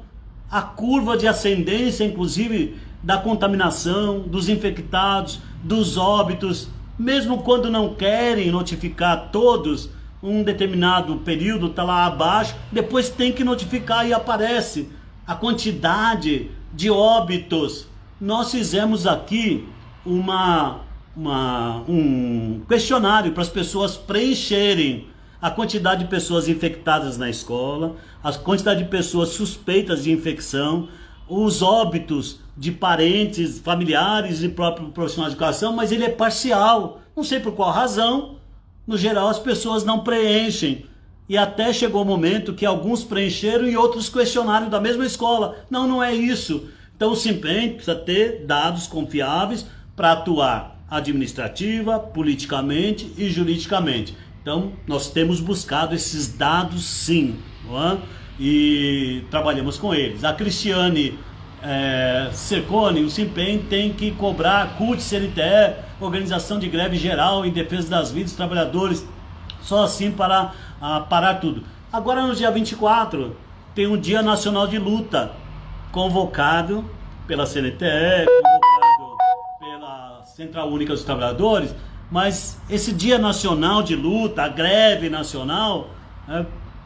A curva de ascendência, inclusive, da contaminação, dos infectados, dos óbitos, mesmo quando não querem notificar todos, um determinado período está lá abaixo, depois tem que notificar e aparece a quantidade de óbitos. Nós fizemos aqui um questionário para as pessoas preencherem a quantidade de pessoas infectadas na escola, a quantidade de pessoas suspeitas de infecção, os óbitos de parentes, familiares e próprio profissional de educação, mas ele é parcial. Não sei por qual razão, no geral as pessoas não preenchem. E até chegou o momento que alguns preencheram e outros questionaram da mesma escola. Não, não é isso. Então o SINPEM precisa ter dados confiáveis para atuar administrativa, politicamente e juridicamente. Então nós temos buscado esses dados sim, não é? E trabalhamos com eles. A Cristiane Cercone, o SINPEM tem que cobrar CUT, CNTE, Organização de Greve Geral em Defesa das Vidas dos Trabalhadores, só assim para parar tudo. Agora no dia 24 tem um Dia Nacional de Luta, convocado pela CNTE, convocado pela Central Única dos Trabalhadores, mas esse Dia Nacional de Luta, a greve nacional,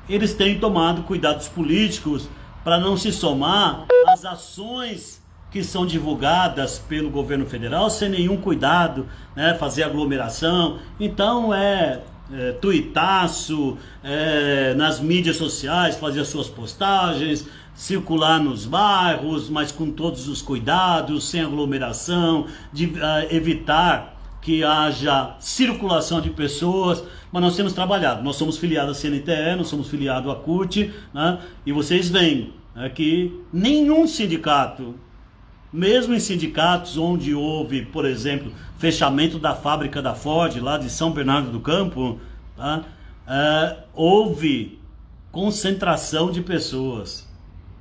eles têm tomado cuidados políticos para não se somar às ações que são divulgadas pelo governo federal sem nenhum cuidado, fazer aglomeração. Então tuitaço, nas mídias sociais, fazer as suas postagens, circular nos bairros, mas com todos os cuidados, sem aglomeração, de evitar que haja circulação de pessoas, mas nós temos trabalhado, nós somos filiados à CNTE, nós somos filiados à CUT, né? E vocês veem que nenhum sindicato, mesmo em sindicatos onde houve, por exemplo, fechamento da fábrica da Ford, lá de São Bernardo do Campo, tá? Houve concentração de pessoas.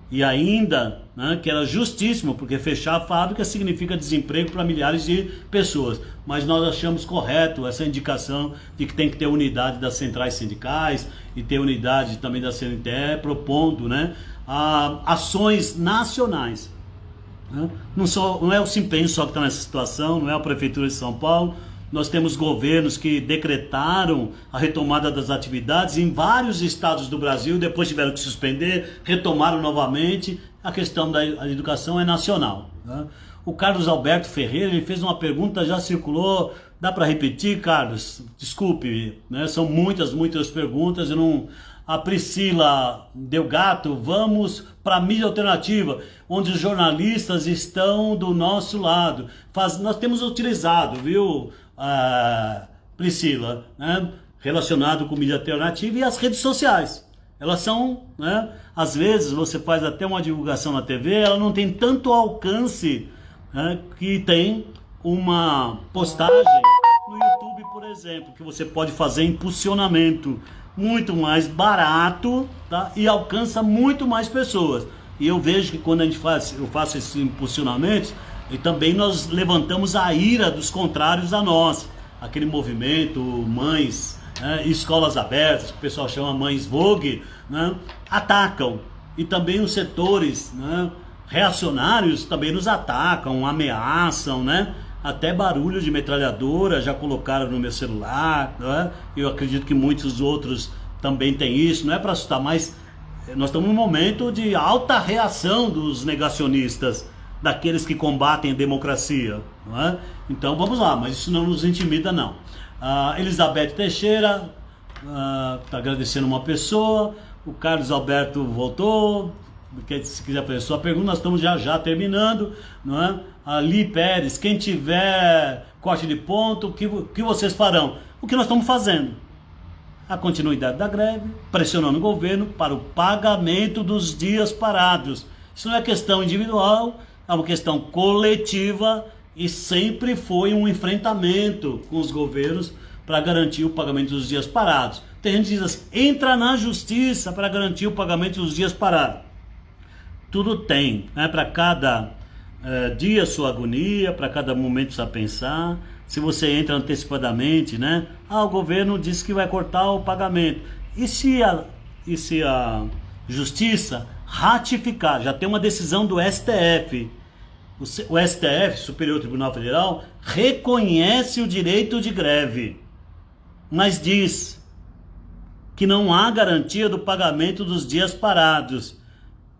E ainda, né, que era justíssimo, porque fechar a fábrica significa desemprego para milhares de pessoas. Mas nós achamos correto essa indicação de que tem que ter unidade das centrais sindicais e ter unidade também da CNTE, propondo, né, ações nacionais. Não é o Simpem só que está nessa situação, não é a Prefeitura de São Paulo. Nós temos governos que decretaram a retomada das atividades em vários estados do Brasil, depois tiveram que suspender, retomaram novamente. A questão da educação é nacional, né? O Carlos Alberto Ferreira, ele fez uma pergunta, já circulou. Dá para repetir, Carlos? Desculpe, né? São muitas perguntas. A Priscila Delgato, vamos para a mídia alternativa, onde os jornalistas estão do nosso lado. Nós temos utilizado, viu, Priscila, né, relacionado com mídia alternativa e as redes sociais. Elas são, né, às vezes você faz até uma divulgação na TV, ela não tem tanto alcance, né, que tem uma postagem no YouTube, por exemplo, que você pode fazer impulsionamento muito mais barato, tá? E alcança muito mais pessoas. E eu vejo que quando eu faço esses impulsionamentos, e também nós levantamos a ira dos contrários a nós. Aquele movimento, mães, escolas abertas, que o pessoal chama mães Vogue, né? Atacam. E também os setores, né, reacionários também nos atacam, ameaçam, né? Até barulho de metralhadora já colocaram no meu celular, né? Eu acredito que muitos outros também têm isso. Não é para assustar, mas nós estamos num momento de alta reação dos negacionistas, daqueles que combatem a democracia, não é? Então vamos lá, mas isso não nos intimida, não. Elizabeth Teixeira está agradecendo uma pessoa. O Carlos Alberto voltou. Se quiser fazer sua pergunta, nós estamos já terminando, não é? A Li Pérez, quem tiver corte de ponto, o que vocês farão? O que nós estamos fazendo? A continuidade da greve, pressionando o governo para o pagamento dos dias parados. Isso não é questão individual, é uma questão coletiva e sempre foi um enfrentamento com os governos para garantir o pagamento dos dias parados. Tem gente que diz assim, entra na justiça para garantir o pagamento dos dias parados. Tudo tem, né? Para cada dia sua agonia, para cada momento precisa pensar. Se você entra antecipadamente, né? O governo disse que vai cortar o pagamento. E se a justiça ratificar? Já tem uma decisão do STF. O STF, Superior Tribunal Federal, reconhece o direito de greve, mas diz que não há garantia do pagamento dos dias parados.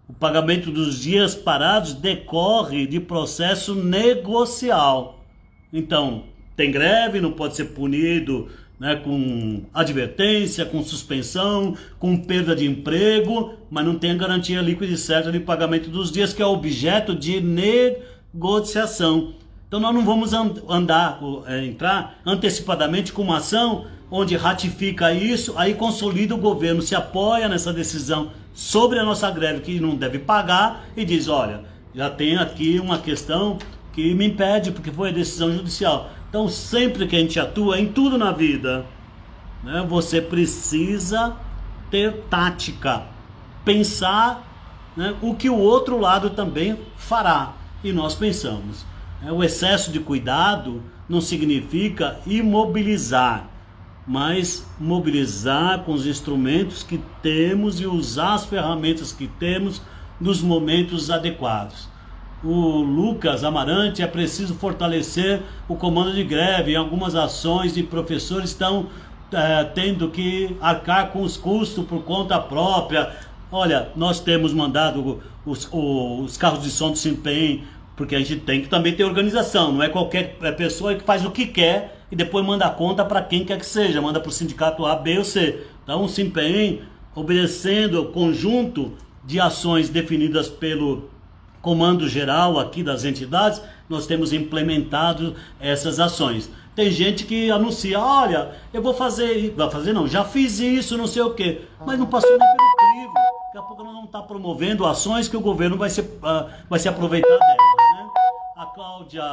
O pagamento dos dias parados decorre de processo negocial. Então, tem greve, não pode ser punido, né, com advertência, com suspensão, com perda de emprego, mas não tem a garantia líquida e certa de pagamento dos dias, que é objeto de negociação. Então nós não vamos entrar antecipadamente com uma ação onde ratifica isso, aí consolida o governo, se apoia nessa decisão sobre a nossa greve que não deve pagar e diz, olha, já tem aqui uma questão que me impede porque foi a decisão judicial. Então sempre que a gente atua em tudo na vida, né, você precisa ter tática, pensar, né, o que o outro lado também fará, e nós pensamos. O excesso de cuidado não significa imobilizar, mas mobilizar com os instrumentos que temos e usar as ferramentas que temos nos momentos adequados. O Lucas Amarante, é preciso fortalecer o comando de greve. Em algumas ações de professores estão tendo que arcar com os custos por conta própria. Olha, nós temos mandado os carros de som do Simpem, porque a gente tem que também ter organização. Não é qualquer pessoa que faz o que quer e depois manda a conta para quem quer que seja, manda para o sindicato A, B ou C. Então o SINPEM, obedecendo o conjunto de ações definidas pelo comando geral aqui das entidades, nós temos implementado essas ações. Tem gente que anuncia, olha, eu vou fazer, vai fazer não, já fiz isso, não sei o quê, mas não passou nem pelo crivo. Daqui a pouco ela não está promovendo ações que o governo vai se aproveitar delas, né? A Cláudia,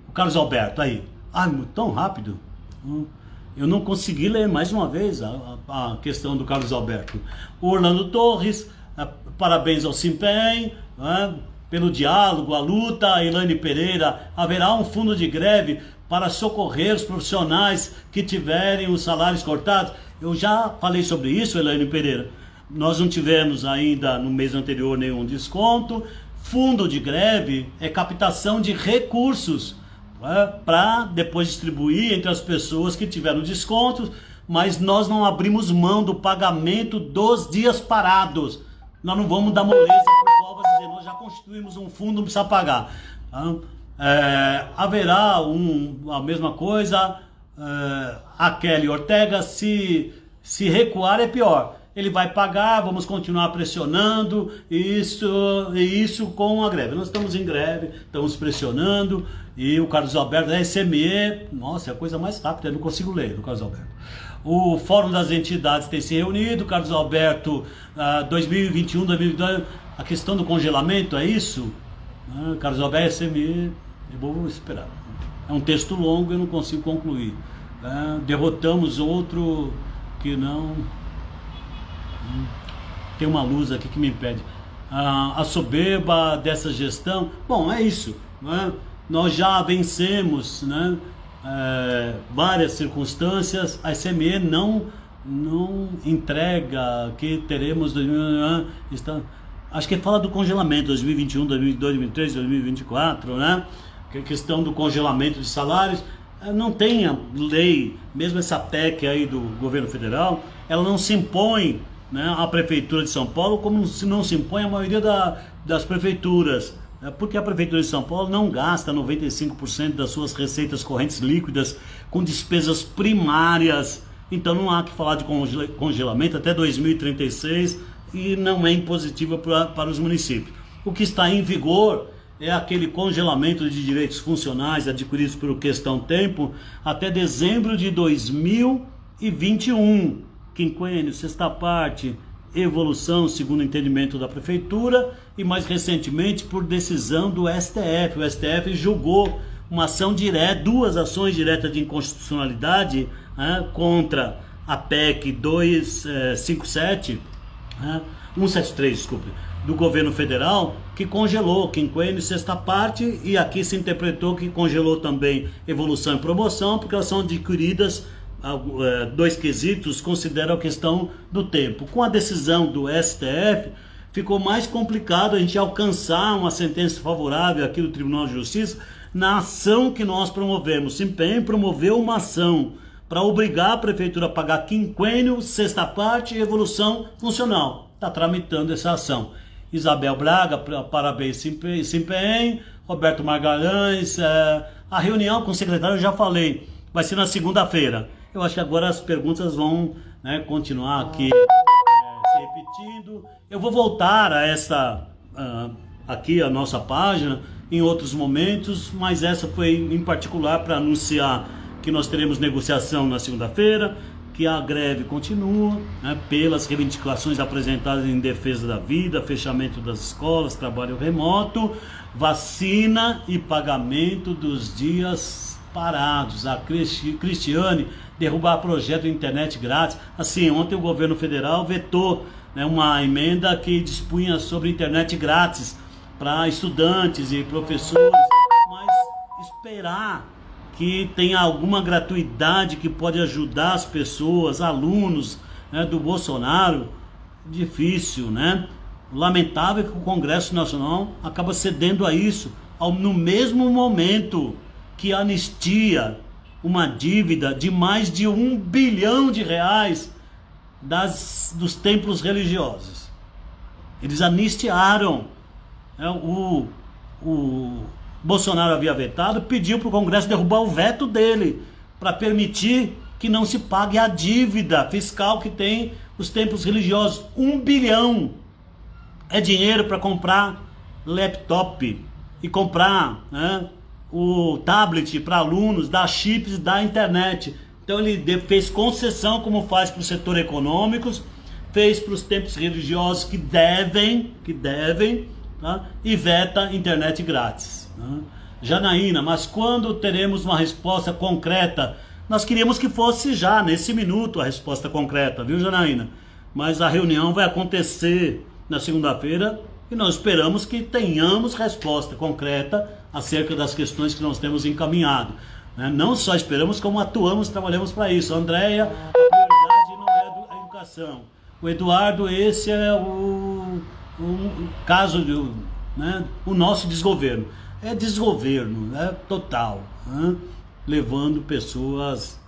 o Carlos Alberto, aí. Ai, tão rápido. Eu não consegui ler mais uma vez a questão do Carlos Alberto. O Orlando Torres, parabéns ao SINPEM, né, pelo diálogo, a luta. A Elaine Pereira, haverá um fundo de greve para socorrer os profissionais que tiverem os salários cortados. Eu já falei sobre isso, Elaine Pereira. Nós não tivemos ainda no mês anterior nenhum desconto. Fundo de greve é captação de recursos, né, para depois distribuir entre as pessoas que tiveram descontos, mas nós não abrimos mão do pagamento dos dias parados. Nós não vamos dar moleza para o povo dizer, nós já constituímos um fundo, não precisa pagar. Haverá a mesma coisa, a Kelly Ortega, se recuar é pior. Ele vai pagar, vamos continuar pressionando, isso com a greve. Nós estamos em greve, estamos pressionando, e o Carlos Alberto da SME, nossa, é a coisa mais rápida, eu não consigo ler do Carlos Alberto. O Fórum das Entidades tem se reunido, Carlos Alberto, 2021, 2022, a questão do congelamento, é isso? Carlos Alberto, SME, eu vou esperar. É um texto longo, eu não consigo concluir. Derrotamos outro que não... Tem uma luz aqui que me impede. A soberba dessa gestão, bom, é isso, né? Nós já vencemos, né, várias circunstâncias. A SME não entrega que teremos acho que fala do congelamento 2021, 2022, 2023, 2024, né? Que a questão do congelamento de salários. Não tem a lei, mesmo essa PEC aí do governo federal, ela não se impõe, né, à Prefeitura de São Paulo, como se não se impõe a maioria das prefeituras, porque a Prefeitura de São Paulo não gasta 95% das suas receitas correntes líquidas com despesas primárias. Então não há que falar de congelamento até 2036 e não é impositiva para os municípios. O que está em vigor é aquele congelamento de direitos funcionais adquiridos por questão tempo até dezembro de 2021. Quinquênio, sexta parte, evolução, segundo o entendimento da Prefeitura, e mais recentemente por decisão do STF. O STF julgou uma ação direta, duas ações diretas de inconstitucionalidade, contra a PEC 257, 173, desculpe, do governo federal, que congelou quinquênio, sexta parte, e aqui se interpretou que congelou também evolução e promoção, porque elas são adquiridas. Dois quesitos consideram a questão do tempo. Com a decisão do STF, ficou mais complicado a gente alcançar uma sentença favorável aqui do Tribunal de Justiça na ação que nós promovemos. O SINPEM promoveu uma ação para obrigar a Prefeitura a pagar quinquênio, sexta parte e evolução funcional. Está tramitando essa ação. Isabel Braga, parabéns SINPEM. Roberto Magalhães, a reunião com o secretário eu já falei, vai ser na segunda-feira. Eu acho que agora as perguntas vão, né, continuar aqui se repetindo. Eu vou voltar a aqui a nossa página em outros momentos, mas essa foi em particular para anunciar que nós teremos negociação na segunda-feira, que a greve continua, né, pelas reivindicações apresentadas em defesa da vida, fechamento das escolas, trabalho remoto, vacina e pagamento dos dias parados. A Cristiane, derrubar projeto de internet grátis. Assim, ontem o governo federal vetou, né, uma emenda que dispunha sobre internet grátis para estudantes e professores, mas esperar que tenha alguma gratuidade que pode ajudar as pessoas, alunos, né, do Bolsonaro, difícil, né? Lamentável que o Congresso Nacional acaba cedendo a isso, no mesmo momento que anistia uma dívida de mais de R$1 bilhão dos templos religiosos. Eles anistiaram, né? O Bolsonaro havia vetado, pediu para o Congresso derrubar o veto dele, para permitir que não se pague a dívida fiscal que tem os templos religiosos. 1 bilhão é dinheiro para comprar laptop e comprar, né, o tablet para alunos, dar chips da internet. Então ele fez concessão, como faz para o setor econômicos, fez para os templos religiosos que devem, tá? E veta internet grátis. Né? Janaína, mas quando teremos uma resposta concreta? Nós queríamos que fosse já, nesse minuto, a resposta concreta, viu, Janaína? Mas a reunião vai acontecer na segunda-feira e nós esperamos que tenhamos resposta concreta acerca das questões que nós temos encaminhado. Né? Não só esperamos, como atuamos, trabalhamos para isso. Andréia, a prioridade não é a educação. O Eduardo, esse é o caso, né, o nosso desgoverno. É desgoverno, né, total, né, levando pessoas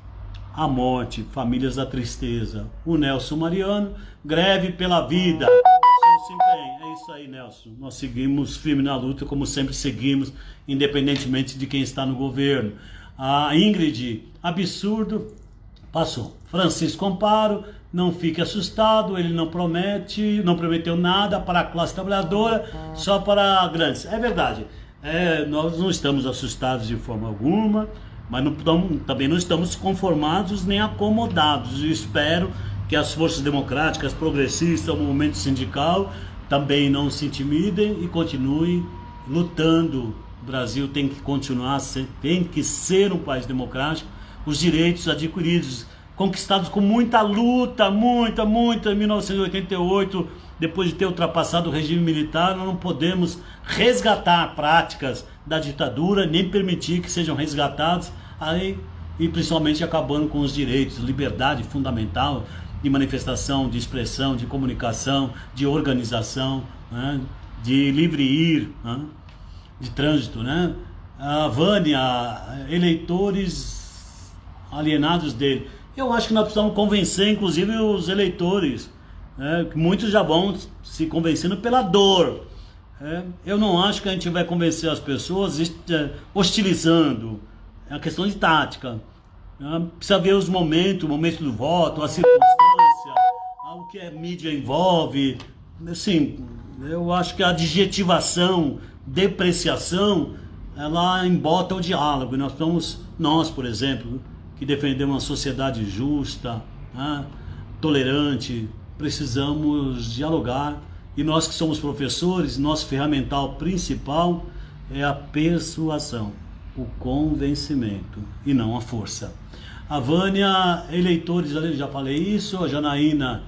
à morte, famílias à tristeza. O Nelson Mariano, greve pela vida. É isso aí, Nelson. Nós seguimos firme na luta, como sempre seguimos, independentemente de quem está no governo. A Ingrid, absurdo, passou. Francisco Amparo, não fique assustado, ele não prometeu nada para a classe trabalhadora, só para grandes. É verdade, nós não estamos assustados de forma alguma, mas também não estamos conformados nem acomodados. Eu espero que as forças democráticas, progressistas, o movimento sindical também não se intimidem e continuem lutando. O Brasil tem que continuar, tem que ser um país democrático. Os direitos adquiridos, conquistados com muita luta, muita, em 1988, depois de ter ultrapassado o regime militar, nós não podemos resgatar práticas da ditadura, nem permitir que sejam resgatados, e principalmente acabando com os direitos, liberdade fundamental de manifestação, de expressão, de comunicação, de organização, né, de livre ir, né, de trânsito, né? A Vânia, eleitores alienados dele. Eu acho que nós precisamos convencer, inclusive, os eleitores, né? Muitos já vão se convencendo pela dor. Eu não acho que a gente vai convencer as pessoas hostilizando. É uma questão de tática. Precisa ver os momentos, o momento do voto, a circunstância, o que a mídia envolve. Assim, eu acho que a adjetivação, depreciação, ela embota o diálogo. E nós, por exemplo, que defendemos uma sociedade justa, né, tolerante, precisamos dialogar. E nós que somos professores, nosso ferramental principal é a persuasão, o convencimento e não a força. A Vânia, eleitores, já falei isso. A Janaína,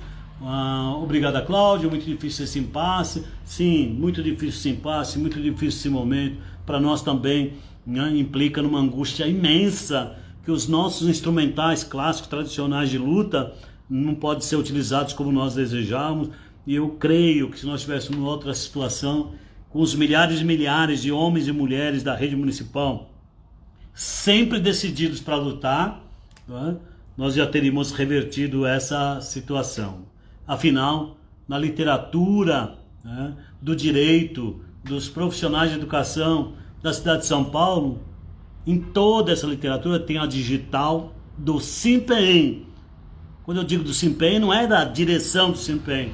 obrigada, Cláudio, muito difícil esse impasse. Sim, muito difícil esse impasse, muito difícil esse momento. Para nós também, né, implica numa angústia imensa que os nossos instrumentais clássicos, tradicionais de luta não podem ser utilizados como nós desejamos. E eu creio que se nós tivéssemos outra situação, com os milhares e milhares de homens e mulheres da rede municipal sempre decididos para lutar, né, nós já teríamos revertido essa situação. Afinal, na literatura, né, do direito, dos profissionais de educação da cidade de São Paulo, em toda essa literatura tem a digital do SINPEM. Quando eu digo do SINPEM, não é da direção do SINPEM,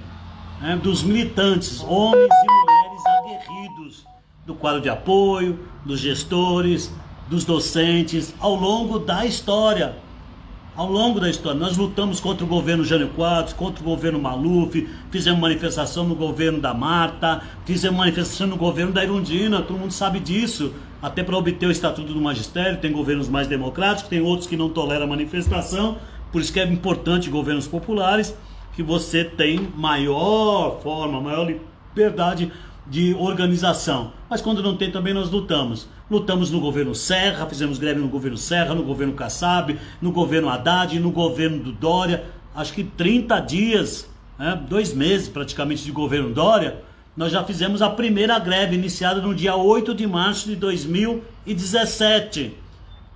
é dos militantes, homens e mulheres aguerridos, do quadro de apoio, dos gestores, dos docentes, ao longo da história. Nós lutamos contra o governo Jânio Quadros, contra o governo Maluf, fizemos manifestação no governo da Marta, fizemos manifestação no governo da Irundina, todo mundo sabe disso, até para obter o estatuto do magistério. Tem governos mais democráticos, tem outros que não toleram manifestação, por isso que é importante governos populares, que você tem maior forma, maior liberdade de organização. Mas quando não tem também nós lutamos. Lutamos no governo Serra, fizemos greve no governo Serra, no governo Kassab, no governo Haddad, no governo do Dória. Acho que 30 dias, 2 meses praticamente de governo Dória, nós já fizemos a primeira greve iniciada no dia 8 de março de 2017,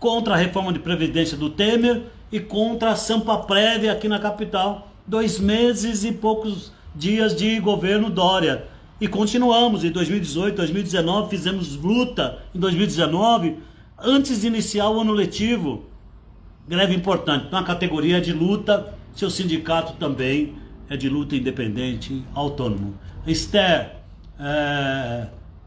contra a reforma de previdência do Temer e contra a Sampa Prévia aqui na capital. 2 meses e poucos dias de governo Dória. E continuamos em 2018, 2019, fizemos luta em 2019, antes de iniciar o ano letivo. greve importante. Então a categoria é de luta, seu sindicato também é de luta independente, autônomo. Esther,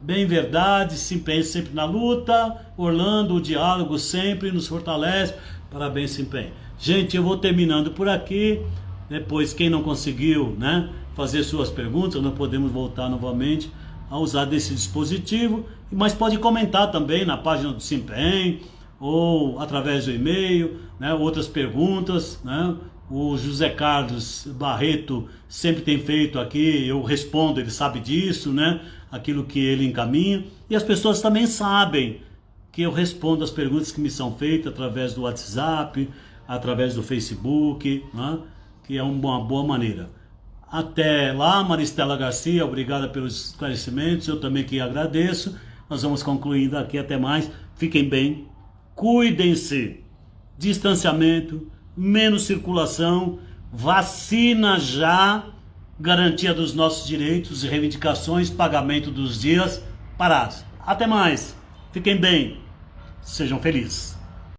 bem verdade, se empenha sempre na luta. Orlando, o diálogo sempre nos fortalece. Parabéns, se empenha. Gente, eu vou terminando por aqui. Depois, quem não conseguiu, né, fazer suas perguntas, nós podemos voltar novamente a usar desse dispositivo. Mas pode comentar também na página do Simpem ou através do e-mail, né, outras perguntas, né? O José Carlos Barreto sempre tem feito aqui, eu respondo, ele sabe disso, né? Aquilo que ele encaminha. E as pessoas também sabem que eu respondo as perguntas que me são feitas através do WhatsApp, através do Facebook, né? Que é uma boa maneira. Até lá, Maristela Garcia, obrigada pelos esclarecimentos, eu também que agradeço. Nós vamos concluindo aqui, até mais. Fiquem bem, cuidem-se, distanciamento, menos circulação, vacina já, garantia dos nossos direitos e reivindicações, pagamento dos dias parados. Até mais, fiquem bem, sejam felizes.